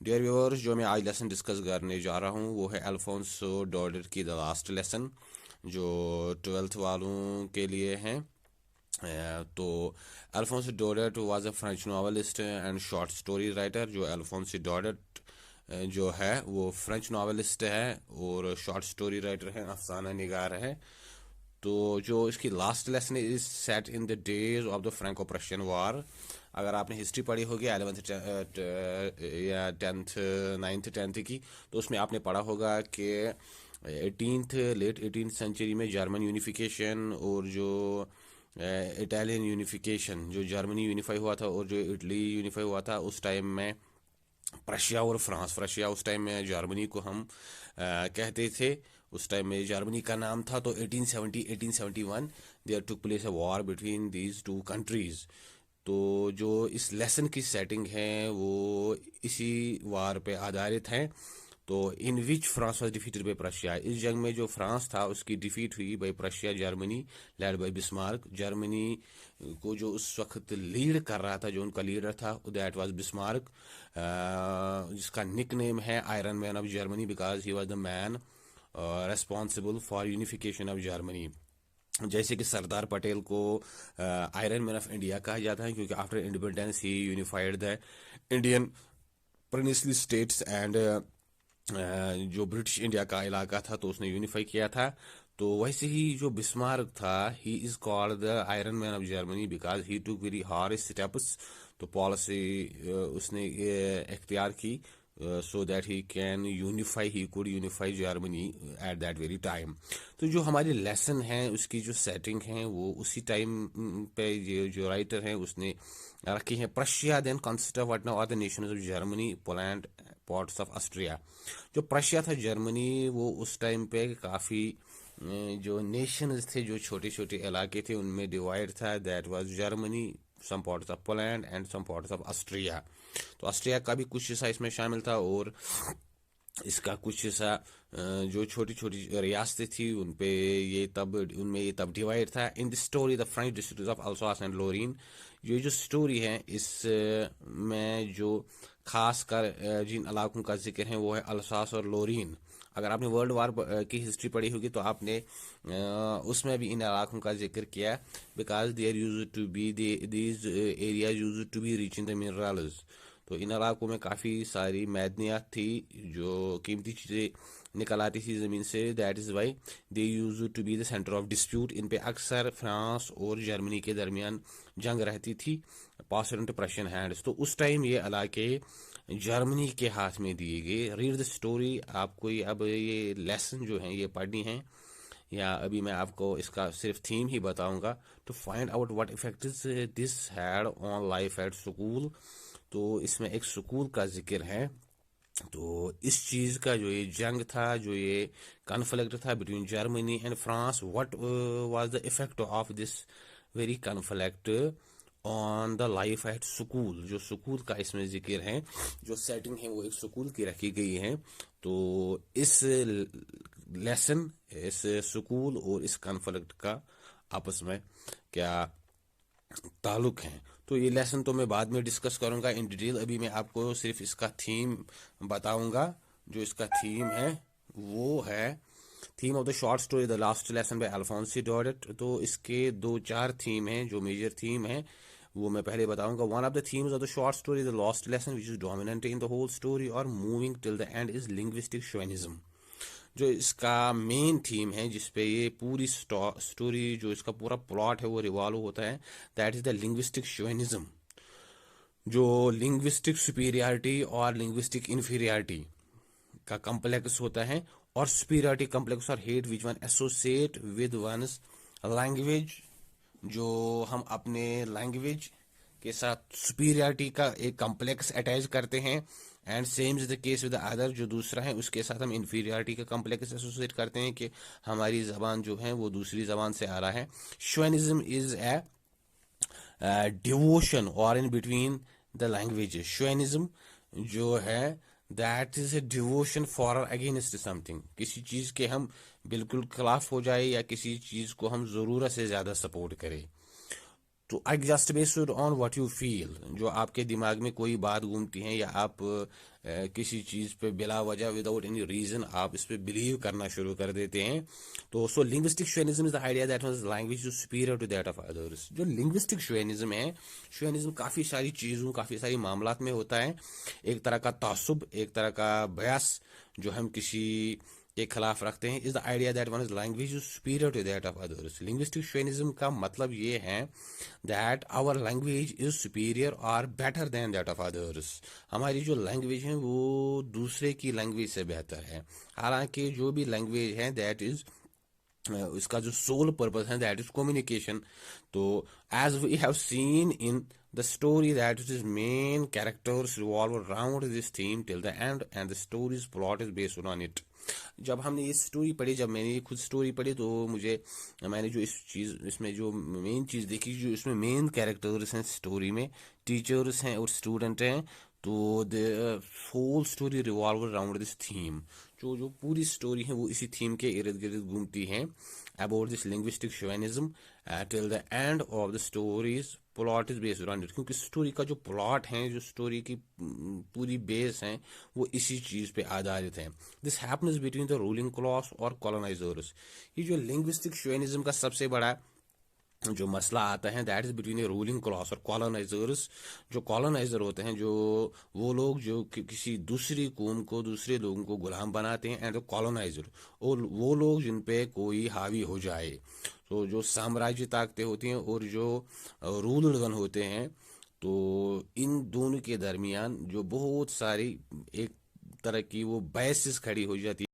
Dear viewers, जो मैं आज लेसन डिस्कस करने जा रहा हूँ वो है अल्फोंसो डॉर्डर की द लास्ट लेसन, जो 12th वालों के लिए हैं। तो अल्फोंसो डॉर्डर was a French novelist and short story writer. जो अल्फोंसो डॉर्डर जो है वो फ्रेंच नॉवेलिस्ट है और शॉर्ट स्टोरी राइटर है, अफसाना निगार है। तो जो इसकी last lesson is set in the days of the Franco Prussian war. अगर आपने हिस्ट्री पढ़ी होगी 11th या 10th 9th 10th की, तो उसमें आपने पढ़ा होगा कि लेट 18th सेंचुरी में जर्मन यूनिफिकेशन और जो इटालियन यूनिफिकेशन, जो जर्मनी यूनिफाई हुआ था और जो इटली यूनिफाई हुआ था, उस टाइम में प्रशिया और फ्रांस, प्रशिया उस टाइम में जर्मनी को हम कहते थे, उस टाइम में जर्मनी का नाम था। तो 1870 1871 there took place a war between these two countries. तो जो इस लेसन की सेटिंग है वो इसी वार पे आधारित है। तो in which France was defeated by Prussia, इस जंग में जो फ्रांस था उसकी डिफीट हुई by Prussia Germany led by Bismarck. Germany को जो उस वक्त लीड कर रहा था, जो उनका लीडर था, दैट वाज बिस्मार्क, जिसका निक नेम है iron man of Germany because he was the man responsible for unification of Germany. जैसे कि सरदार पटेल को आयरन मैन ऑफ इंडिया कहा जाता है, क्योंकि after independence he unified the Indian princely states and जो ब्रिटिश इंडिया का इलाका था तो उसने यूनिफाई किया था। तो वैसे ही जो बिस्मार्क था, he is called the iron man of Germany because he took very hard steps. तो पॉलिसी उसने इख्तियार की so that he can unify, he could unify Germany at that very time। तो जो हमारी लेसन है उसकी जो सेटिंग है वो उसी टाइम पे ये जो राइटर है उसने रखी है। Prussia then consisted what now are the nations of Germany, Poland, parts of Austria. जो प्रशिया था जर्मनी, वो उस टाइम पे काफ़ी जो नेशंस थे, जो छोटे छोटे इलाके थे, उनमें डिवाइड था। That was Germany, some parts of Poland and some parts of Austria. तो ऑस्ट्रिया का भी कुछ हिस्सा इसमें शामिल था और इसका कुछ हिस्सा जो छोटी छोटी रियासतें थी उन पे ये तब उनमें ये तब डिवाइड था। In the story the French district of Alsace and Lorraine, ये जो स्टोरी है इस में जो खास कर जिन इलाकों का जिक्र है वो है अल्सास और लोरीन। अगर आपने वर्ल्ड वार की हिस्ट्री पढ़ी होगी तो आपने उसमें भी इन इलाकों का जिक्र किया, because there use to be these area use to be reaching the minerals. तो इन इलाकों में काफ़ी सारी मैदनियात थी, जो कीमती चीज़ें निकल आती थी ज़मीन से। That is why they use to be the centre of dispute. इन पे अक्सर फ्रांस और जर्मनी के दरमियान जंग रहती थी, पास टू प्रशियन हैंड्स। तो उस टाइम ये इलाके जर्मनी के हाथ में दिए गए। Read the story. आपको ये अब ये लेसन जो है ये पढ़नी है, या अभी मैं आपको इसका सिर्फ थीम ही बताऊंगा। To find out what effect this had on life at school. तो इसमें एक स्कूल का जिक्र है। तो इस चीज़ का जो ये जंग था, जो ये कन्फ्लिक्ट था between Germany and France, what was the effect of this very conflict on the life at school. जो स्कूल का इसमें जिक्र है, जो सेटिंग है वो एक स्कूल की रखी गई है। तो इस लेसन, इस स्कूल और इस कन्फ्लिक्ट का आपस में क्या ताल्लुक है, तो ये लेसन तो मैं बाद में डिस्कस करूंगा इन डिटेल। अभी मैं आपको सिर्फ इसका थीम बताऊंगा। जो इसका थीम है वो है theme of the short story the last lesson by Alphonse डॉर्डर। तो इसके दो चार थीम हैं, जो मेजर थीम है वो मैं पहले बताऊंगा। One of the themes of the short story the last lesson which is dominant in the whole story और moving till the end is linguistic chauvinism. जो इसका मेन थीम है जिसपे ये पूरी स्टोरी, जो इसका पूरा प्लॉट है वो रिवॉल्व होता है, that is the linguistic chauvinism. जो लिंग्विस्टिक सुपीरियरिटी और लिंग्विस्टिक इन्फीरियरिटी का कम्प्लेक्स होता है, और सुपीरियरिटी कम्प्लेक्स और hate which one associate with one's language. जो हम अपने लैंग्वेज के साथ सुपीरियरिटी का एक कम्प्लेक्स अटैच करते हैं, and same is the case with other. जो दूसरा है उसके साथ हम इन्फीरियरिटी का कम्प्लेक्स एसोसिएट करते हैं कि हमारी जबान जो है वो दूसरी जबान से आ रहा है। शोविनिज्म इज ए डिवोशन और in between the languages. Chauvinism जो है that is a devotion for against something, किसी चीज़ के हम बिल्कुल खिलाफ हो जाए या किसी चीज़ को हम ज़रूरत से ज़्यादा सपोर्ट करें। तो I just based on what you feel, जो आपके दिमाग में कोई बात घूमती है या आप किसी चीज़ पे बिला वजह विदाउट एनी रीजन आप इस पे बिलीव करना शुरू कर देते हैं। तो so linguistic chauvinism is the idea that was language is superior to that of others. जो लिंग्विस्टिक शोविनिज्म है, शोविनिज्म काफ़ी सारी चीज़ों काफ़ी सारी मामलात में होता है। एक तरह का तासुब, एक तरह का बयास जो हम किसी के खिलाफ रखते हैं, is the idea that one is language is superior to that of others. Linguistic chauvinism का मतलब ये है that our language is superior और better than that of others. हमारी जो लैंग्वेज है वो दूसरे की लैंग्वेज से बेहतर है। हालांकि जो भी लैंग्वेज है दैट इज इसका जो सोल पर्पस है दैट इज कम्युनिकेशन। तो as we have seen in the story that is main characters revolve around this theme till the end and the story's plot is based on it. जब हमने ये story पढ़ी, जब मैंने ये खुद स्टोरी पढ़ी, तो मुझे मैंने जो इसमें जो मेन चीज़ देखी, जो इसमें मेन कैरेक्टर्स हैं स्टोरी में, टीचर्स हैं और स्टूडेंट हैं। तो the whole story revolve around this theme. जो जो पूरी स्टोरी है वो इसी थीम के इर्द गिर्द घूमती है, about this linguistic chauvinism till the end of the story's plot is based on it. क्योंकि स्टोरी का जो प्लॉट है, जो स्टोरी की पूरी बेस है, वो इसी चीज़ पे आधारित है। This happens between the ruling class और कॉलोनाइजर्स। ये जो लिंग्विस्टिक शोविनिज्म का सबसे बड़ा जो मसला आता है that is between A ruling class और कॉलोनाइजर्स। जो कॉलोनाइजर होते हैं, जो वो लोग जो किसी दूसरी कौम को, दूसरे लोगों को गुलाम बनाते हैं, एंड कॉलोनाइजर और वो लोग जिन पे कोई हावी हो जाए। तो जो साम्राज्य ताकतें होती हैं और जो रूलर वन होते हैं, तो इन दोनों के दरमियान जो बहुत सारी एक तरह की वो बहस खड़ी हो जाती है।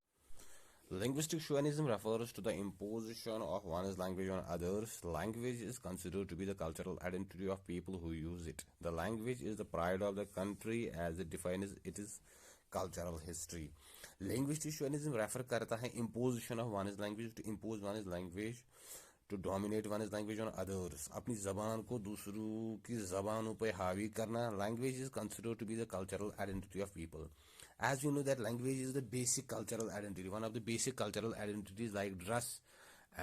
Linguistic chauvinism refers to the imposition of one's language on others. Language is considered to be the cultural identity of people who use it. The language is the pride of the country as it defines its cultural history. Linguistic chauvinism refer करता है imposition of one's language, to impose one's language, to dominate one's language on others. अपनी जबान को दूसरों की जबानों पे हावी करना. Language is considered to be the cultural identity of people. As we know that language is the basic cultural identity, one of the basic cultural identities like dress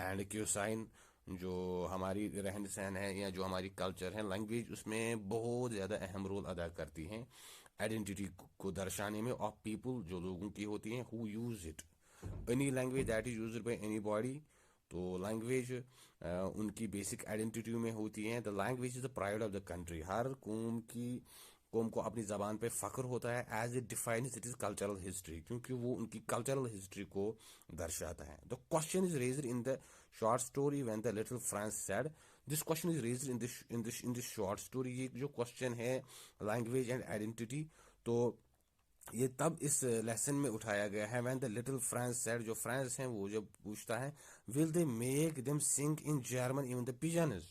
and cuisine, जो हमारी रहन सहन है या जो हमारी कल्चर है, language उसमें बहुत ज़्यादा अहम रोल अदा करती हैं आइडेंटिटी को दर्शाने में ऑफ पीपल, जो लोगों की होती हैं, who use it, any language that is used by anybody. तो लैंग्वेज उनकी बेसिक आइडेंटिटी में होती हैं। The language is the pride of the country. हर कौम को अपनी ज़बान पे फ़ख्र होता है, as it defines it is cultural history, क्योंकि वो उनकी कल्चरल हिस्ट्री को दर्शाता है। The question is raised in the short story when the little France said. This question is raised in this short story. ये जो क्वेश्चन है language and identity, तो ये तब इस लेसन में उठाया गया है। When the little France said, जो फ्रांस हैं वो जब पूछता है, will they make them sing in German even the pigeons.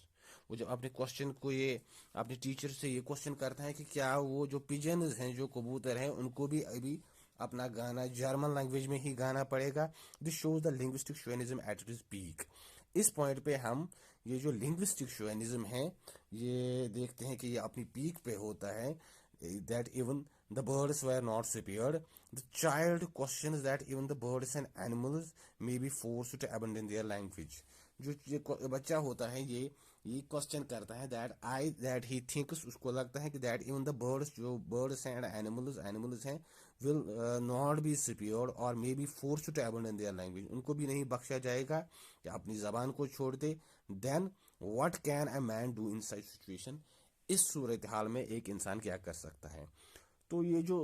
वो जब अपने क्वेश्चन को ये अपने टीचर से ये क्वेश्चन करता है कि क्या वो जो पिजन्स हैं, जो कबूतर हैं, उनको भी अभी अपना गाना जर्मन लैंग्वेज में ही गाना पड़ेगा। This shows the linguistic chauvinism at its peak. इस पॉइंट पे हम ये जो लिंग्विस्टिक शोविनिज्म है ये देखते हैं कि ये अपनी पीक पे होता है। that even the birds were not spared. The child questions that even the birds and animals may be forced to abandon their language. जो ये बच्चा होता है ये क्वेश्चन करता है दैट ही थिंक्स, उसको लगता है कि दैट इवन द बर्ड्स, जो बर्ड्स एंड एनिमल्स हैं, विल नॉट बी स्पेयर्ड और may be force to abandon their language, उनको भी नहीं बख्शा जाएगा कि अपनी ज़बान को छोड़ दे। Then what can a man do in such situation. इस सूरत हाल में एक इंसान क्या कर सकता है। तो ये जो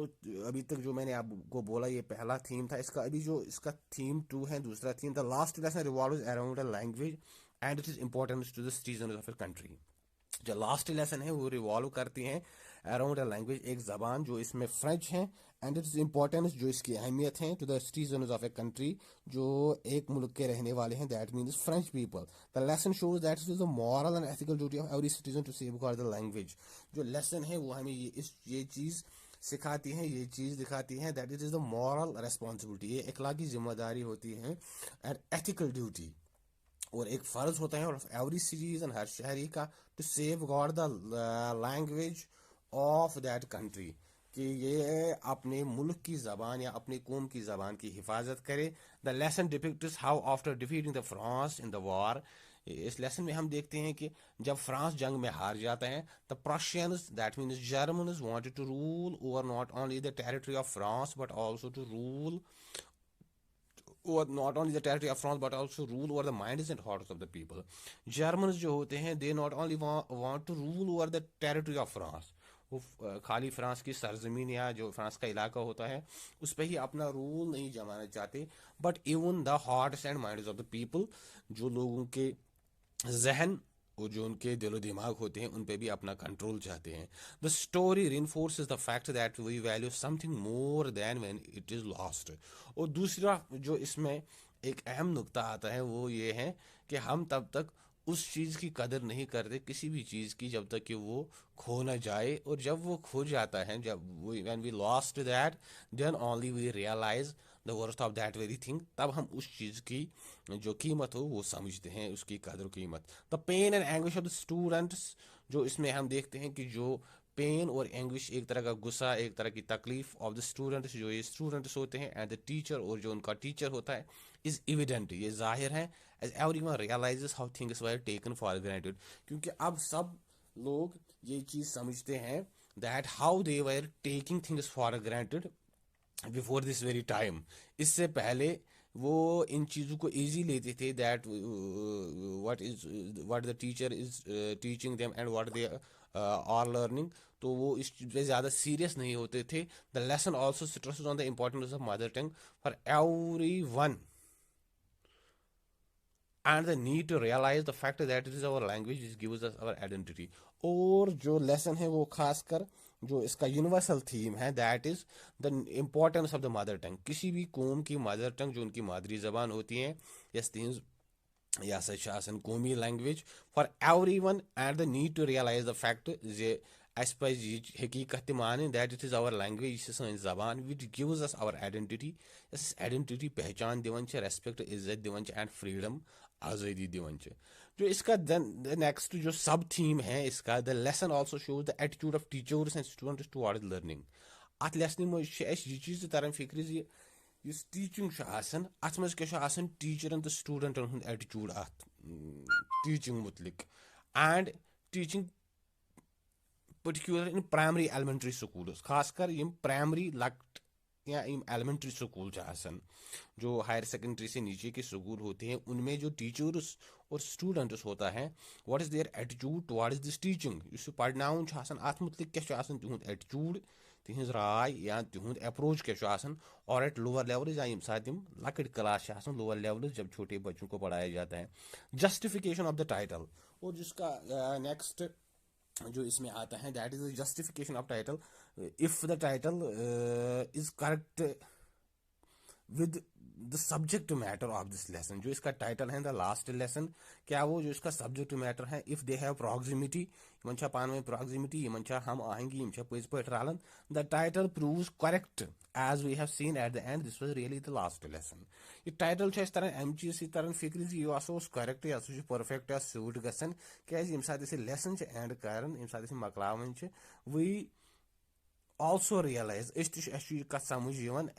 अभी तक जो मैंने आपको बोला ये पहला थीम था, इसका अभी जो इसका थीम 2 है, दूसरा theme, the last lesson revolves around a language and it is important to the citizen of a country. जो लास्ट लेसन है वो रिवॉल्व करती हैं अराउंड अ लैंग्वेज, एक ज़बान जो इसमें फ्रेंच है, एंड इट्स इंपॉर्टेंस, जो इसकी अहमियत है, to the citizen of a country, जो एक मुल्क के रहने वाले हैं, that means French people. The lesson shows that it is the moral and ethical duty of every citizen to safeguard the language. जो लेसन है वो हमें ये चीज़ सिखाती है, ये चीज़ दिखाती है that it is the moral responsibility, ये अखलाकी जिम्मेदारी होती है, एंड एथिकल ड्यूटी, और एक फ़र्ज होता है और एवरी सिटीजन, हर शहरी का, to safeguard the language of that country, कि ये अपने मुल्क की ज़बान या अपनी कौम की ज़बान की हिफाजत करे। The lesson depicts how after defeating the France in the war, इस लेसन में हम देखते हैं कि जब फ्रांस जंग में हार जाता है, the Prussians that means Germans wanted to rule over not only the territory of France but also to rule over not only the territory of France but also rule over the minds and hearts of the people. Germans जो होते हैं they not only want to rule over the territory of France, वो खाली France की सरजमीन या जो France का इलाका होता है उस पर ही अपना रूल नहीं जमाना चाहते, but even the hearts and minds of the people, जो लोगों के जहन और जो उनके दिलो दिमाग होते हैं उन पे भी अपना कंट्रोल चाहते हैं. The story reinforces the fact that we value something more than when it is lost. और दूसरा जो इसमें एक अहम नुक्ता आता है वो ये है कि हम तब तक उस चीज़ की कदर नहीं करते किसी भी चीज़ की जब तक कि वो खो ना जाए, और जब वो खो जाता है, जब when we lost that then only we realise the worth of that very thing, तब हम उस चीज़ की जो कीमत हो वो समझते हैं, उसकी कदर कीमत. The pain and anguish of the students, जो इसमें हम देखते हैं कि जो पेन और एंग्विश, एक तरह का गुस्सा, एक तरह की तकलीफ ऑफ द स्टूडेंट्स, जो ये स्टूडेंट्स होते हैं, एंड द टीचर, और जो उनका टीचर होता है, इज एविडेंट, ये जाहिर है, as everyone realises how things were taken for granted, क्योंकि अब सब लोग ये चीज़ समझते हैं that how they were taking things for granted before this very time. इससे पहले वो इन चीज़ों को इजी लेते थे, that what the teacher is teaching them and what they are learning, तो वो इस पे ज़्यादा सीरियस नहीं होते थे. The lesson also stresses on the importance of mother tongue for every one and the need to realize the fact that it is our language which gives us our identity. और जो lesson है वो खासकर जो इसका universal theme है that is the importance of the mother tongue. किसी भी कौम की मदर टंग जो उनकी मादरी जबान होती है, यस things यह हसा कौमी language for everyone, and the need to realise the fact जे अस पज यह हकीकत मान that it is our language, यह सन जबान which gives us our identity, yes identity पहचान दिवन, रेस्पेक्ट इज्जत दिवन एंड फ्रीडम आज़ादी दिवन. जो इसका नेक्स्ट जो सब थीम है इसका, the lesson also shows the attitude of teachers and students towards learning. अत लेसन मज यह चीज तरन फिक्र इस टीचिंग अत मज क्या टीचरन तो स्टूडेंटन हूं एटीट्यूड अत टीचिंग मुतलिक, and teaching particular in primary elementary school, खासकर यम प्राइमरी लक्ट या एलिमेंट्री स्कूल जो हायर सेकेंडरी से नीचे के स्कूल होते हैं, उनमें जो टीचर्स और स्टूडेंट्स होता है, what is their attitude towards this teaching, इस पढ़नाउन अत मुतलिक क्या तिहुंद एटीट्यूड, तिहज राय या तिहुंद अप्रोच क्या, और एट लोअर लेवल या यम साथ यम लकड़ क्लास लोअर लेवल जब छोटे बच्चों को पढ़ाया जाता है. जस्टिफिकेशन ऑफ द टाइटल, और जिसका नेक्स्ट जो इसमें आता है that is the justification of title. If the title is correct with the subject matter of this lesson, जो इसका टाइटल है द लास्ट लेसन, क्या वो जो इसका सब्जेक्ट मैटर है, if they have proximity, Yemen पान में प्रॉक्सिमिटी, यमन हम आएंगी, यम पज पे रलन, the title proves correct as we have seen at the end this was really the last lesson. ये टाइटल तरह अम चीज तरह फिक्र यह करेक्ट यह परफेक्ट या सूट गसन, क्या यम साथ लेसन एंड कर यम साथ मकलावन वी also realize कत समझ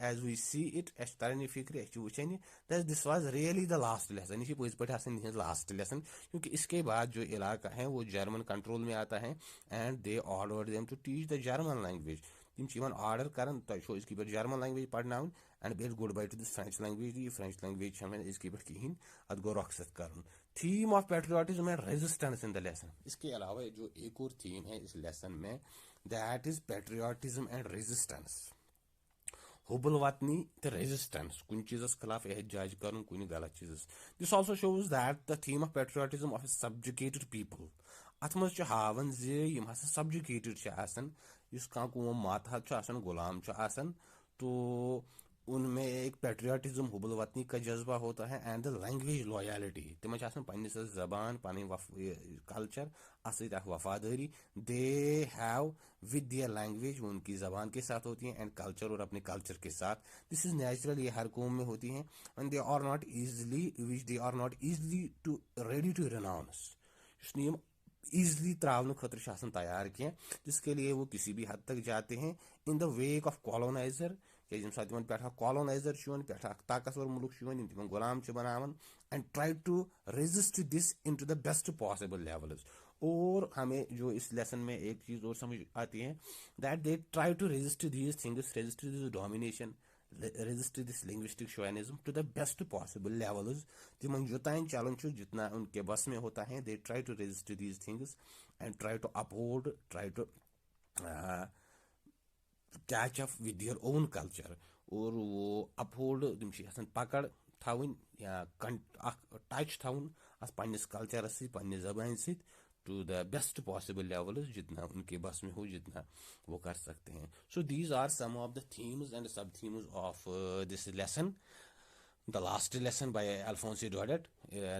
as we see it तरन फिक्र वचन this was really the last lesson, यह पज पे लास्ट लेसन, क्योंकि इसके बाद जो इलाका है वो जर्मन कंट्रोल में आता है, and they ordered them to teach the German language. तिम ऑर्डर कर इसकी पे जर्मन लैंग्वेज पढ़नाउन, and base goodbye to this French language, ये फ्रेंच लैंग्वेज इसकी पे कहीं अत गो रखसत कर. Theme of patriotism and resistance in the lesson, इसके अलावा जो एक और थीम है इस लेसन में, that is patriotism and resistance. हुबल वतनी तो रेजिस्टेंस, कुछ चीज़ खिलाफ एहतजाज कर कुछ गलत चीज़. This also shows that the theme of patriotism of subjugated people, अत मज हावन यम हसा सब्जुकेटेड कौम मातहत गुलाम तो उनमें एक पेट्रियाटिज्म हुबल वतनी का जज्बा होता है, एंड द लैंग्वेज लॉयलिटी, तिम पन्निस जबान पन कल्चर अत वफादारी, they have with their language, वो उनकी जबान के साथ होती हैं, एंड कल्चर और अपने कल्चर के साथ. दिस इज नेचुरल, ये हर कौम में होती हैं, and they are not easily which they are not easily to ready to renounce, easily त्रावन खतर तैयार किया, जिसके लिए वो किसी भी हद तक जाते हैं in the wake of coloniser, कि यम साथ पे कॉलोनाइजर पे ताकतवर मुल्क तम गुलाम बनान and try to resist this in to the best possible levels. और हमें जो इस लेसन में एक चीज़ और समझ आती है that they try to resist these things, resist this domination, resist this linguistic chauvinism to the best possible levels. तिमन जुतान चलन जितना उनके बस में होता है, they try to resist these things and try to uphold, try to catch up with your own culture. और वो अपहोल्ड तम पकड़ थवन या टच थवन पन्निस कल्चरस पन्निस जबान सत to the best possible levels, जितना उनके बस में हो, जितना वो कर सकते हैं। So these are some of the themes and sub themes of this lesson, the last lesson by Alphonse Daudet,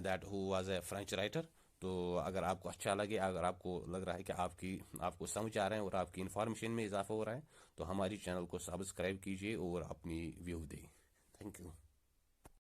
that who was a French writer. तो अगर आपको अच्छा लगे, अगर आपको लग रहा है कि आपको समझ आ रहे हैं और आपकी इन्फॉर्मेशन में इजाफा हो रहा है, तो हमारी चैनल को सब्सक्राइब कीजिए और अपनी व्यू दें। Thank you.